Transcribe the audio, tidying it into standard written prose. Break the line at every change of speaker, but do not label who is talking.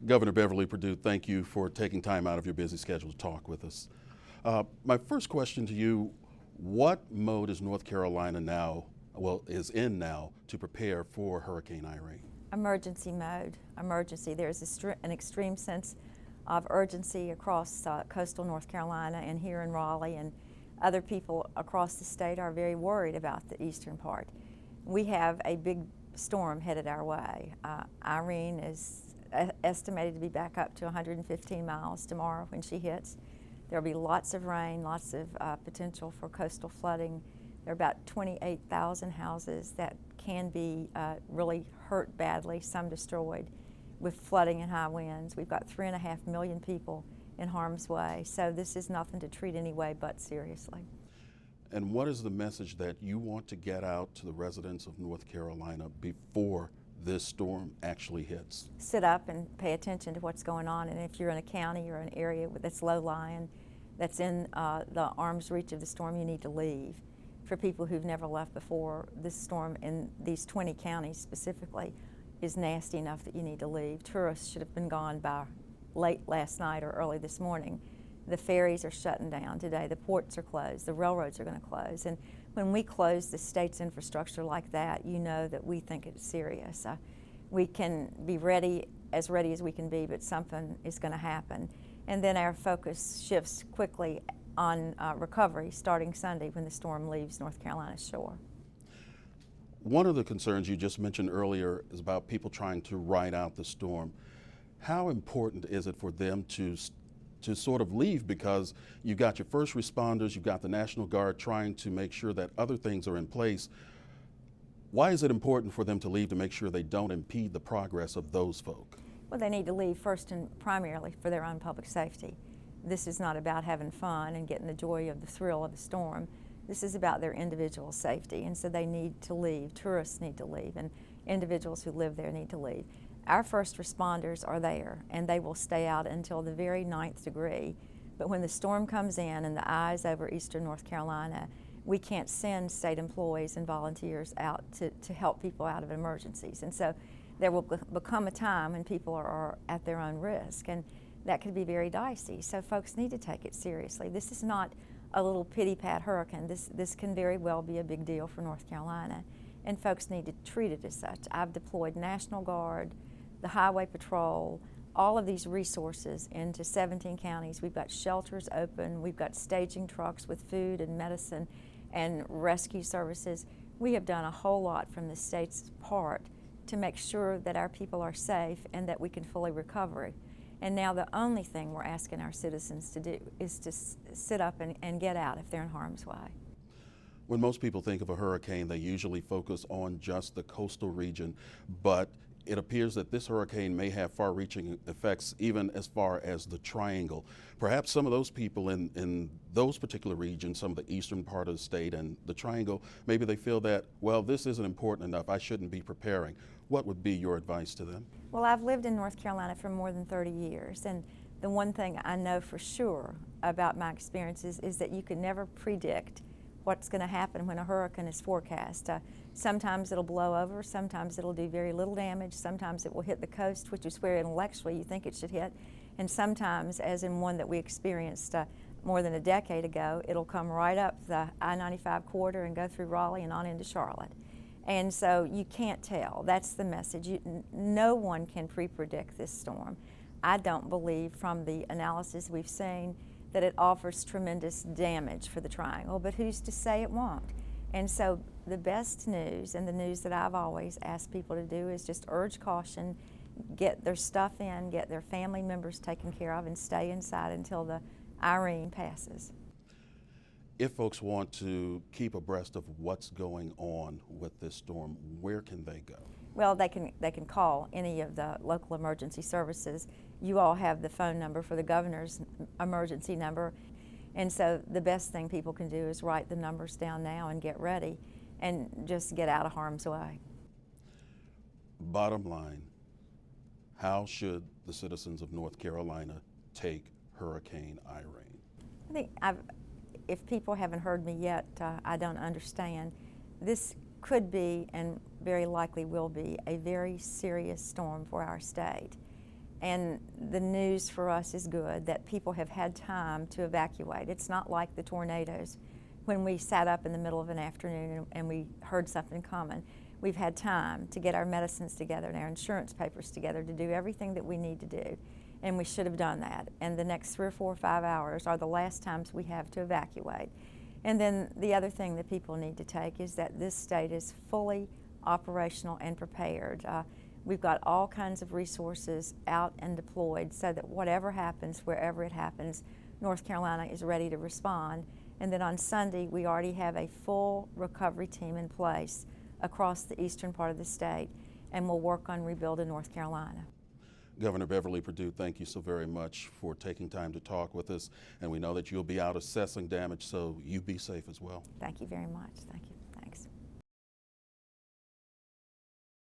Governor Beverly Perdue, thank you for taking time out of your busy schedule to talk with us. My first question to you, what mode is North Carolina is in now to prepare for Hurricane Irene?
Emergency mode, emergency. There's an extreme sense of urgency across coastal North Carolina and here in Raleigh, and other people across the state are very worried about the eastern part. We have a big storm headed our way. Irene is estimated to be back up to 115 miles tomorrow when she hits. There'll be lots of rain, lots of potential for coastal flooding. There are about 28,000 houses that can be really hurt badly, some destroyed, with flooding and high winds. We've got 3.5 million people in harm's way, so this is nothing to treat anyway but seriously.
And what is the message that you want to get out to the residents of North Carolina before this storm actually hits?
Sit up and pay attention to what's going on, and if you're in a county or an area that's low-lying, that's in the arm's reach of the storm, you need to leave. For people who've never left before, this storm in these 20 counties specifically is nasty enough that you need to leave. Tourists should have been gone by late last night or early this morning. The ferries are shutting down today, the ports are closed, the railroads are going to close. And when we close the state's infrastructure like that, you know that we think it's serious. We can be ready as we can be, but something is going to happen. And then our focus shifts quickly on recovery starting Sunday when the storm leaves North Carolina's shore.
One of the concerns you just mentioned earlier is about people trying to ride out the storm. How important is it for them to sort of leave, because you've got your first responders, you've got the National Guard trying to make sure that other things are in place? Why is it important for them to leave to make sure they don't impede the progress of those folk?
Well, they need to leave first and primarily for their own public safety. This is not about having fun and getting the joy of the thrill of the storm. This is about their individual safety, and so they need to leave. Tourists need to leave, and individuals who live there need to leave. Our first responders are there, and they will stay out until the very 9th degree. But when the storm comes in and the eye is over eastern North Carolina, we can't send state employees and volunteers out to help people out of emergencies. And so there will become a time when people are at their own risk, and that could be very dicey. So folks need to take it seriously. This is not a little pity-pat hurricane. This can very well be a big deal for North Carolina, and folks need to treat it as such. I've deployed National Guard, the Highway Patrol, all of these resources into 17 counties. We've got shelters open, we've got staging trucks with food and medicine and rescue services. We have done a whole lot from the state's part to make sure that our people are safe and that we can fully recover. And now the only thing we're asking our citizens to do is to sit up and get out if they're in harm's way.
When most people think of a hurricane, they usually focus on just the coastal region, but it appears that this hurricane may have far-reaching effects even as far as the Triangle. Perhaps some of those people in those particular regions, some of the eastern part of the state and the Triangle, maybe they feel that, well, this isn't important enough, I shouldn't be preparing. What would be your advice to them?
Well, I've lived in North Carolina for more than 30 years, and the one thing I know for sure about my experiences is that you can never predict what's going to happen when a hurricane is forecast. Sometimes it'll blow over, sometimes it'll do very little damage, sometimes it will hit the coast, which is where intellectually you think it should hit, and sometimes, as in one that we experienced more than a decade ago, it'll come right up the I-95 corridor and go through Raleigh and on into Charlotte. And so you can't tell. That's the message. No one can pre-predict this storm. I don't believe from the analysis we've seen that it offers tremendous damage for the Triangle, but who's to say it won't? And so the best news, and the news that I've always asked people to do, is just urge caution, get their stuff in, get their family members taken care of, and stay inside until the Irene passes.
If folks want to keep abreast of what's going on with this storm, where can they go?
Well, they can call any of the local emergency services. You all have the phone number for the governor's emergency number. And so the best thing people can do is write the numbers down now and get ready and just get out of harm's way.
Bottom line, how should the citizens of North Carolina take Hurricane Irene?
I think if people haven't heard me yet, I don't understand. This could be, and very likely will be, a very serious storm for our state. And the news for us is good that people have had time to evacuate. It's not like the tornadoes when we sat up in the middle of an afternoon and we heard something coming. We've had time to get our medicines together and our insurance papers together to do everything that we need to do. And we should have done that. And the next 3 or 4 or 5 hours are the last times we have to evacuate. And then the other thing that people need to take is that this state is fully operational and prepared. We've got all kinds of resources out and deployed so that whatever happens, wherever it happens, North Carolina is ready to respond. And then on Sunday, we already have a full recovery team in place across the eastern part of the state, and we'll work on rebuilding North Carolina.
Governor Beverly Perdue, thank you so very much for taking time to talk with us, and we know that you'll be out assessing damage, so you be safe as well.
Thank you very much. Thank you.